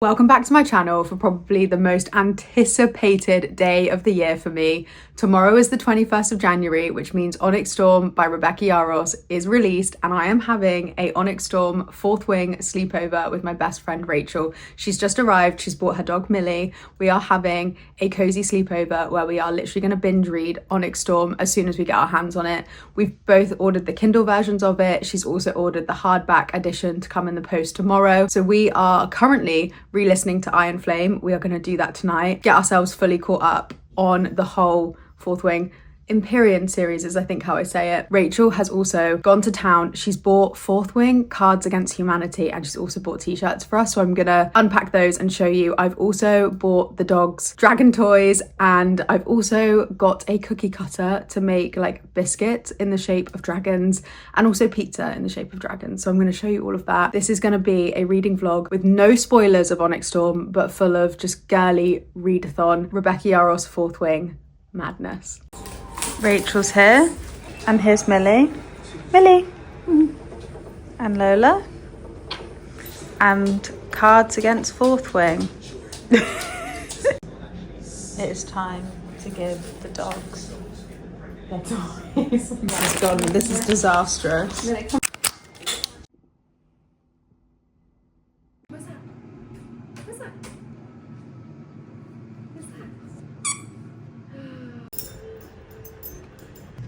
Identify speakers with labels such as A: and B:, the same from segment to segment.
A: Welcome back to my channel for probably the most anticipated day of the year for me. Tomorrow is the 21st of January, which means Onyx Storm by Rebecca Yarros is released, and I am having a Onyx Storm fourth wing sleepover with my best friend Rachel. She's just arrived, she's brought her dog Millie. We are having a cozy sleepover where we are literally going to binge read Onyx Storm as soon as we get our hands on it. We've both ordered the Kindle versions of it. She's also ordered the hardback edition to come in the post tomorrow. So we are currently re-listening to Iron Flame. We are going to do that tonight, get ourselves fully caught up on the whole fourth wing Empyrean series is I think how I say it. Rachel has also gone to town. She's bought fourth wing Cards Against Humanity, and she's also bought t-shirts for us, so I'm gonna unpack those and show you. I've also bought the dogs dragon toys, and I've also got a cookie cutter to make like biscuits in the shape of dragons, and also pizza in the shape of dragons. So I'm going to show you all of that. This is going to be a reading vlog with no spoilers of Onyx Storm, but full of just girly readathon Rebecca Yarros fourth wing madness. Rachel's here, and here's Millie. Millie! And Lola. And Cards Against Fourth Wing. It is time to give the dogs their toys. This is disastrous.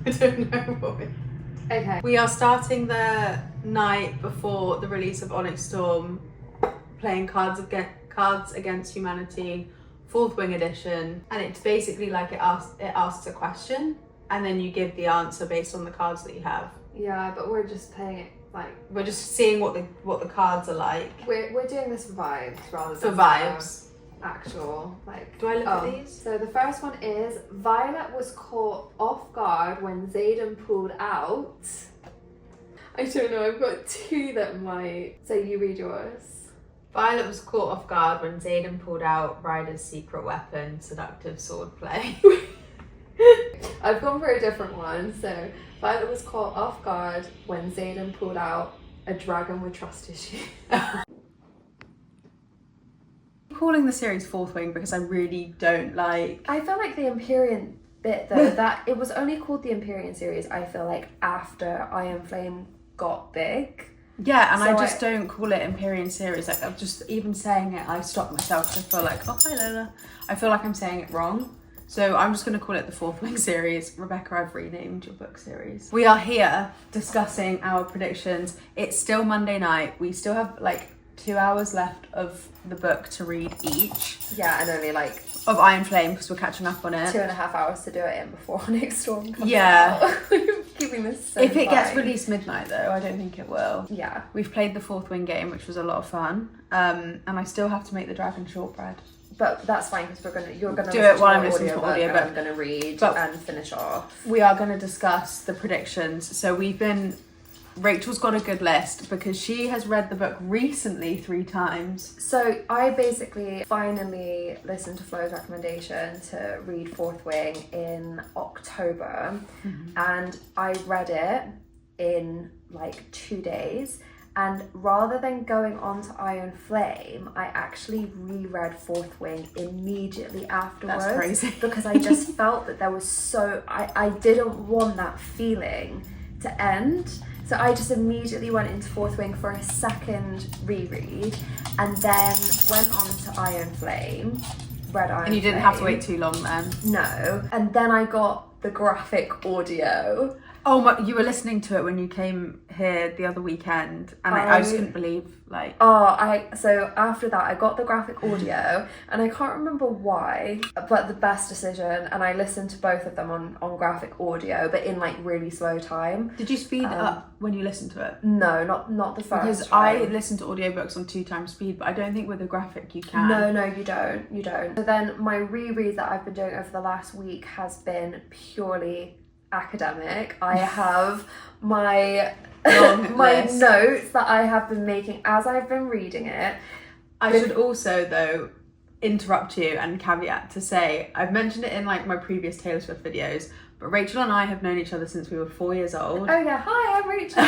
A: I don't know what Okay. We are starting the night before the release of Onyx Storm, playing Cards Against Humanity, fourth wing edition, and it's basically like it asks a question, and then you give the answer based on the cards that you have.
B: Yeah, but we're just playing it like
A: we're just seeing what the cards are like.
B: We're doing this for vibes rather than
A: for vibes.
B: Actual like.
A: Do I look at these?
B: So the first one is Violet was caught off guard when Xaden pulled out. I don't know, I've got two that might. So you read yours.
A: Violet was caught off guard when Xaden pulled out Ryder's secret weapon, seductive swordplay.
B: I've gone for a different one. So Violet was caught off guard when Xaden pulled out a dragon with trust issues.
A: Calling the series fourth wing because I really don't like.
B: I feel like the Empyrean bit though, that it was only called the Empyrean series, I feel like, after Iron Flame got big.
A: Yeah, and so I just don't call it Empyrean series. Like, I'm just even saying it, I stop myself because I feel like, oh hi Lola, I feel like I'm saying it wrong. So I'm just going to call it the fourth wing series. Rebecca, I've renamed your book series. We are here discussing our predictions. It's still Monday night. We still have like 2 hours left of the book to read each.
B: Yeah, and only like
A: of Iron Flame because we're catching up on it.
B: 2.5 hours to do it in before Onyx Storm comes out. Keeping this so
A: if it gets released midnight though, I don't think it will.
B: Yeah.
A: We've played the fourth wing game, which was a lot of fun. And I still have to make the dragon shortbread.
B: But that's fine because you're gonna
A: do it while I'm listening to audio, but
B: I'm gonna read and finish off.
A: We are gonna discuss the predictions. So Rachel's got a good list because she has read the book recently 3 times.
B: So I basically finally listened to Flo's recommendation to read Fourth Wing in October, and I read it in like 2 days. And rather than going on to Iron Flame, I actually reread Fourth Wing immediately afterwards.
A: That's crazy.
B: Because I just felt that there was I didn't want that feeling to end. So I just immediately went into Fourth Wing for a second reread, and then went on to Iron Flame, read Iron Flame.
A: And you didn't have to wait too long then?
B: No. And then I got the graphic audio.
A: Oh my, you were listening to it when you came here the other weekend, and I just couldn't believe, like...
B: So after that, I got the graphic audio, and I can't remember why, but the best decision, and I listened to both of them on graphic audio, but in like really slow time.
A: Did you speed it up when you listened to it?
B: No, not the first
A: Because
B: time.
A: I listen to audiobooks on 2 times speed, but I don't think with a graphic you can.
B: No, you don't. So then my reread that I've been doing over the last week has been purely academic. I have my notes that I have been making as I've been reading it.
A: I should also though interrupt you and caveat to say, I've mentioned it in like my previous Taylor Swift videos, but Rachel and I have known each other since we were 4 years old.
B: Oh yeah, hi, I'm Rachel.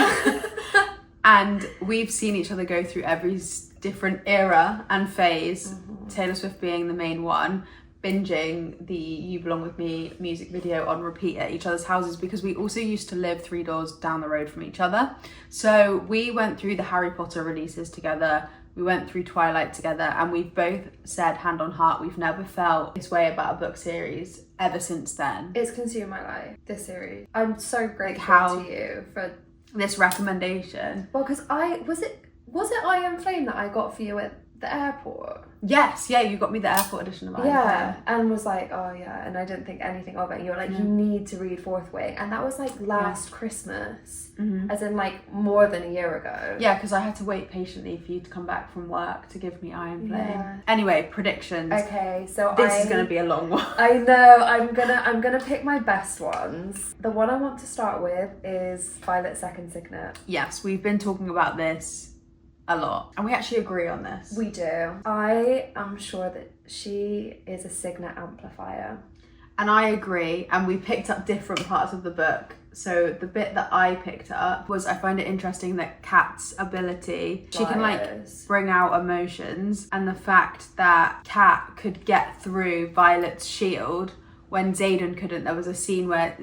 A: And we've seen each other go through every different era and phase, Taylor Swift being the main one, binging the You Belong With Me music video on repeat at each other's houses, because we also used to live 3 doors down the road from each other. So we went through the Harry Potter releases together, we went through Twilight together, and we've both said hand on heart we've never felt this way about a book series ever since then.
B: It's consumed my life, this series. I'm so grateful to you for
A: this recommendation.
B: Well, because was it I Am Flame that I got for you at the airport?
A: Yes, yeah, you got me the airport edition of I Am Flame.
B: And was like, oh yeah, and I didn't think anything of it. And you were like, you need to read Fourth Wing, and that was like last Christmas, as in like more than a year ago.
A: Yeah, because I had to wait patiently for you to come back from work to give me I Am Flame. Anyway, predictions.
B: Okay, so
A: this is going to be a long one.
B: I know. I'm gonna pick my best ones. The one I want to start with is Violet's Second Signet.
A: Yes, we've been talking about this a lot, and we actually agree on this.
B: We do. I am sure that she is a signet amplifier.
A: And I agree, and we picked up different parts of the book. So the bit that I picked up was, I find it interesting that Kat's ability, she can like bring out emotions, and the fact that Kat could get through Violet's shield when Xaden couldn't. There was a scene where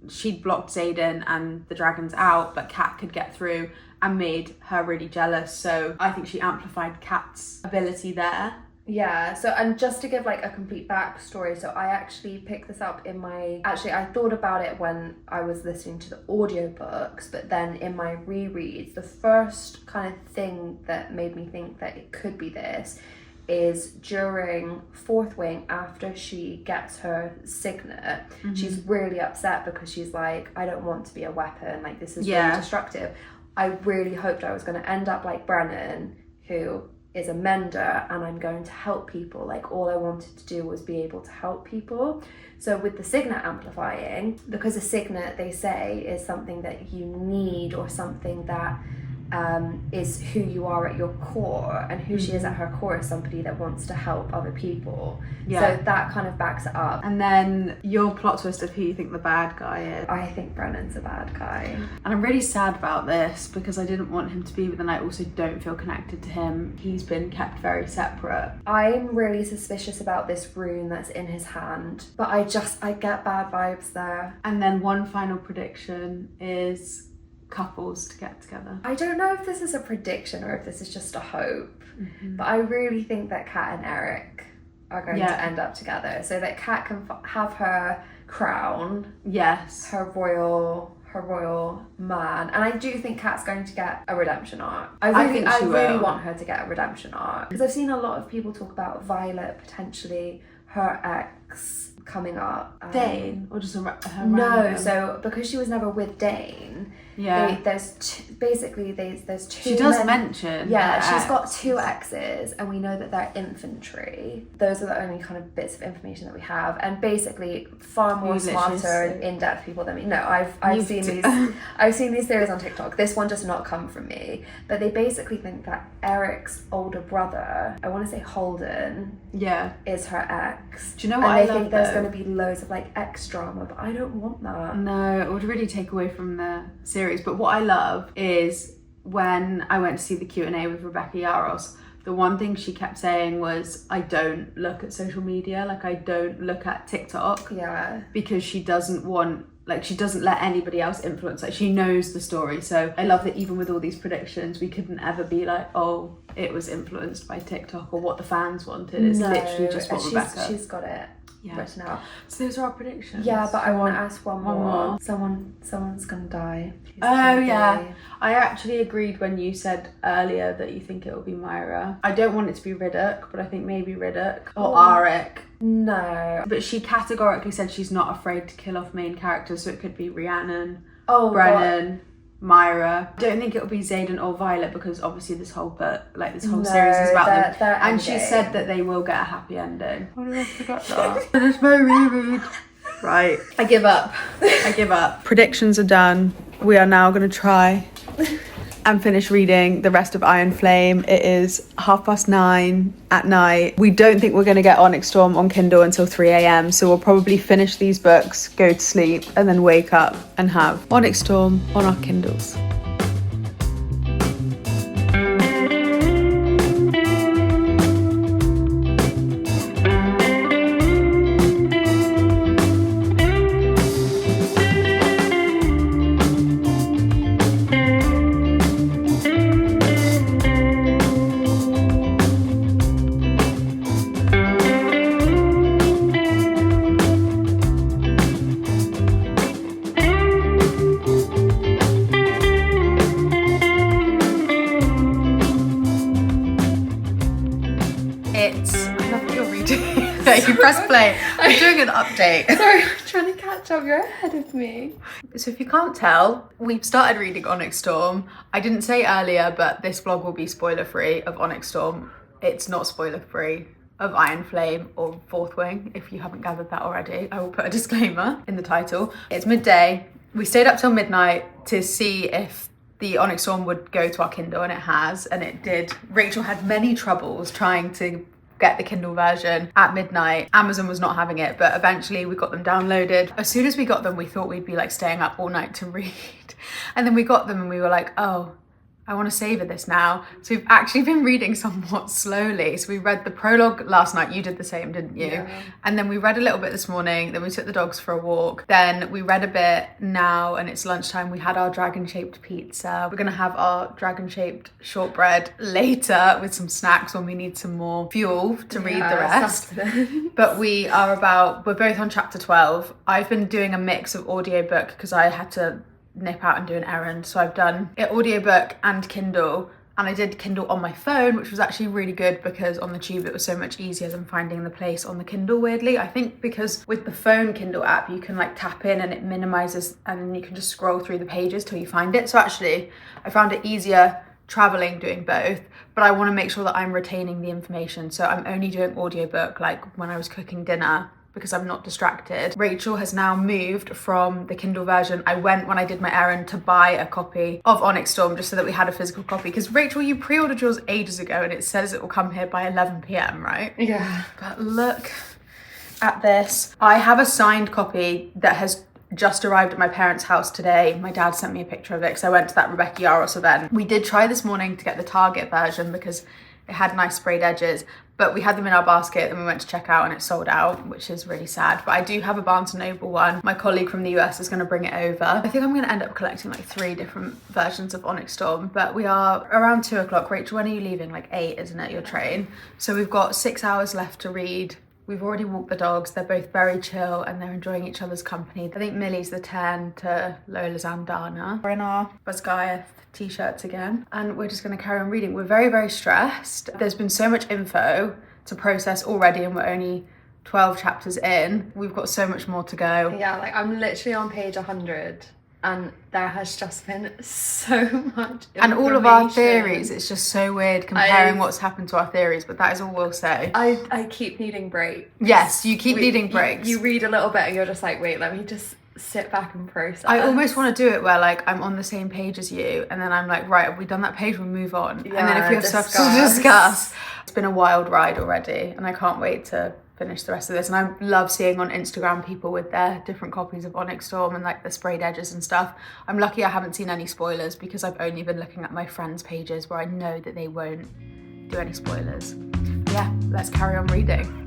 A: she'd blocked Xaden and the dragons out, but Kat could get through and made her really jealous. So I think she amplified Kat's ability there.
B: Yeah, so, and just to give like a complete backstory, so I actually picked this up I thought about it when I was listening to the audiobooks, but then in my rereads, the first kind of thing that made me think that it could be this is during Fourth Wing, after she gets her signet, she's really upset because she's like, I don't want to be a weapon, like this is really destructive. I really hoped I was going to end up like Brennan, who is a mender, and I'm going to help people. Like all I wanted to do was be able to help people. So with the signet amplifying, because a signet, they say, is something that you need, or something that is who you are at your core, and who she is at her core is somebody that wants to help other people. So that kind of backs it up.
A: And then your plot twist of who you think the bad guy is.
B: I think Brennan's a bad guy.
A: And I'm really sad about this, because I didn't want him to be, but then I also don't feel connected to him. He's been kept very separate.
B: I'm really suspicious about this rune that's in his hand, but I get bad vibes there.
A: And then one final prediction is couples to get together.
B: I don't know if this is a prediction or if this is just a hope, but I really think that Kat and Eric are going to end up together, so that Kat can have her crown, her royal man. And I do think Kat's going to get a redemption arc. I really want her to get a redemption arc, because I've seen a lot of people talk about Violet potentially, her ex coming up.
A: Dane, or just her
B: no, so because she was never with Dane, there's two.
A: She does mention.
B: Yeah, she's got 2 exes, and we know that they're infantry. Those are the only kind of bits of information that we have, and basically far more smarter and in-depth people than me. No, I've seen these theories on TikTok. This one does not come from me, but they basically think that Eric's older brother, I want to say Holden, is her ex.
A: Do you know what
B: and
A: I
B: they
A: love,
B: think there's going to be loads of like ex drama, but I don't want that.
A: No, it would really take away from the series. But what I love is when I went to see the Q&A with Rebecca Yaros, the one thing she kept saying was, I don't look at social media, like I don't look at TikTok, because she doesn't want, like she doesn't let anybody else influence, like she knows the story. So I love that even with all these predictions, we couldn't ever be like, oh, it was influenced by TikTok or what the fans wanted. It's literally just what
B: she's got it written out.
A: So those are our predictions.
B: Yeah, but I want to ask one more. Someone's gonna die.
A: I actually agreed when you said earlier that you think it will be Myra. I don't want it to be Riddick, but I think maybe Riddick or Arik.
B: No,
A: but she categorically said she's not afraid to kill off main characters, so it could be Rhiannon, Brennan, Myra. I don't think it'll be Xaden or Violet, because obviously this whole series is about them. And she said that they will get a happy ending. Why did I forget that? It's my reread. Right. I give up. Predictions are done. We are now going to try and finish reading the rest of Iron Flame. It is 9:30 at night. We don't think we're going to get Onyx Storm on Kindle until 3 a.m. So we'll probably finish these books, go to sleep, and then wake up and have Onyx Storm on our Kindles. I love what you're reading. You press play. I'm doing an update.
B: Sorry, I'm trying to catch up. You're ahead of me.
A: So if you can't tell, we've started reading Onyx Storm. I didn't say earlier, but this vlog will be spoiler free of Onyx Storm. It's not spoiler free of Iron Flame or Fourth Wing, if you haven't gathered that already. I will put a disclaimer in the title. It's midday. We stayed up till midnight to see if the Onyx Storm would go to our Kindle, and it has, and it did. Rachel had many troubles trying to get the Kindle version at midnight. Amazon was not having it, but eventually we got them downloaded. As soon as we got them, we thought we'd be like staying up all night to read. And then we got them and we were like, oh, I want to savor this now. So we've actually been reading somewhat slowly. So we read the prologue last night. You did the same, didn't you?
B: Yeah.
A: And then we read a little bit this morning. Then we took the dogs for a walk. Then we read a bit now, and it's lunchtime. We had our dragon-shaped pizza. We're going to have our dragon-shaped shortbread later with some snacks when we need some more fuel to read the rest. But we're both on chapter 12. I've been doing a mix of audiobook because I had to nip out and do an errand, so I've done it audiobook and Kindle, and I did Kindle on my phone, which was actually really good because on the tube it was so much easier than finding the place on the Kindle, weirdly. I think because with the phone Kindle app you can like tap in and it minimizes, and then you can just scroll through the pages till you find it. So actually I found it easier traveling doing both, but I want to make sure that I'm retaining the information, so I'm only doing audiobook like when I was cooking dinner, because I'm not distracted. Rachel has now moved from the Kindle version. I went when I did my errand to buy a copy of Onyx Storm just so that we had a physical copy, because Rachel, you pre-ordered yours ages ago and it says it will come here by 11 p.m, right?
B: Yeah.
A: But look at this. I have a signed copy that has just arrived at my parents' house today. My dad sent me a picture of it because I went to that Rebecca Yarros event. We did try this morning to get the Target version because it had nice sprayed edges, but we had them in our basket and we went to check out and it sold out, which is really sad. But I do have a Barnes & Noble one. My colleague from the US is going to bring it over. I think I'm going to end up collecting like 3 different versions of Onyx Storm, but we are around 2 o'clock. Rachel, when are you leaving? Like 8, isn't it, your train? So we've got 6 hours left to read. We've already walked the dogs. They're both very chill and they're enjoying each other's company. I think Millie's the 10 to Lola's Andana. We're in our Basgaia t-shirts again, and we're just going to carry on reading. We're very, very stressed. There's been so much info to process already, and we're only 12 chapters in. We've got so much more to go.
B: Yeah, like I'm literally on page 100 and there has just been so much information.
A: And all of our theories, it's just so weird comparing what's happened to our theories, but that is all we'll say.
B: I keep needing breaks.
A: Yes, you keep needing breaks.
B: You read a little bit and you're just like, wait, let me just sit back and process.
A: I almost want to do it where like I'm on the same page as you, and then I'm like, right, have we done that page? We'll move on.
B: Yeah,
A: and then if we have stuff to discuss. It's been a wild ride already, and I can't wait to finish the rest of this. And I love seeing on Instagram people with their different copies of Onyx Storm and like the sprayed edges and stuff. I'm lucky I haven't seen any spoilers because I've only been looking at my friends' pages where I know that they won't do any spoilers. Yeah, let's carry on reading.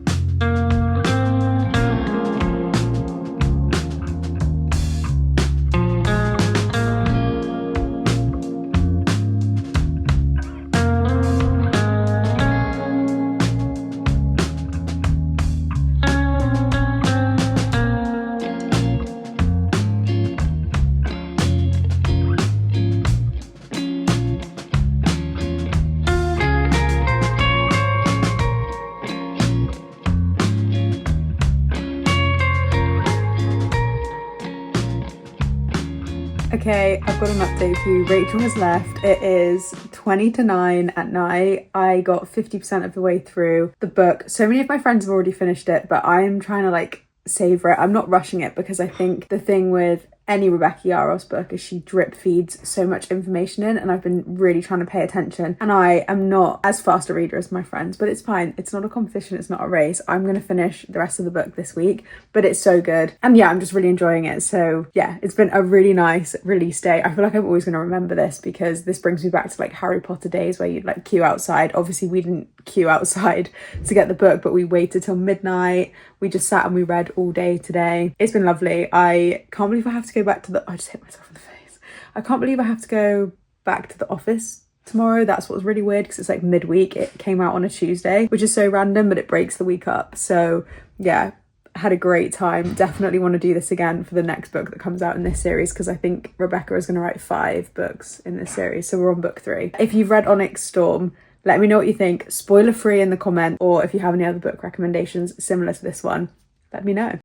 A: Okay, I've got an update for you. Rachel has left. It is 20 to 9 at night. I got 50% of the way through the book. So many of my friends have already finished it, but I'm trying to like savor it. I'm not rushing it because I think the thing with any Rebecca Yarros book is she drip feeds so much information in, and I've been really trying to pay attention, and I am not as fast a reader as my friends, but it's fine. It's not a competition, it's not a race. I'm going to finish the rest of the book this week, but it's so good, and yeah, I'm just really enjoying it. So yeah, it's been a really nice release day. I feel like I'm always going to remember this because this brings me back to like Harry Potter days where you'd like queue outside. Obviously we didn't queue outside to get the book, but we waited till midnight. We just sat and we read all day today. It's been lovely. I can't believe I have to go back to the... I just hit myself in the face. I can't believe I have to go back to the office tomorrow. That's what was really weird because it's like midweek. It came out on a Tuesday, which is so random, but it breaks the week up. So yeah, had a great time. Definitely want to do this again for the next book that comes out in this series because I think Rebecca is going to write 5 books in this series. So we're on book 3. If you've read Onyx Storm, Let me know what you think, spoiler free in the comment, or if you have any other book recommendations similar to this one, let me know.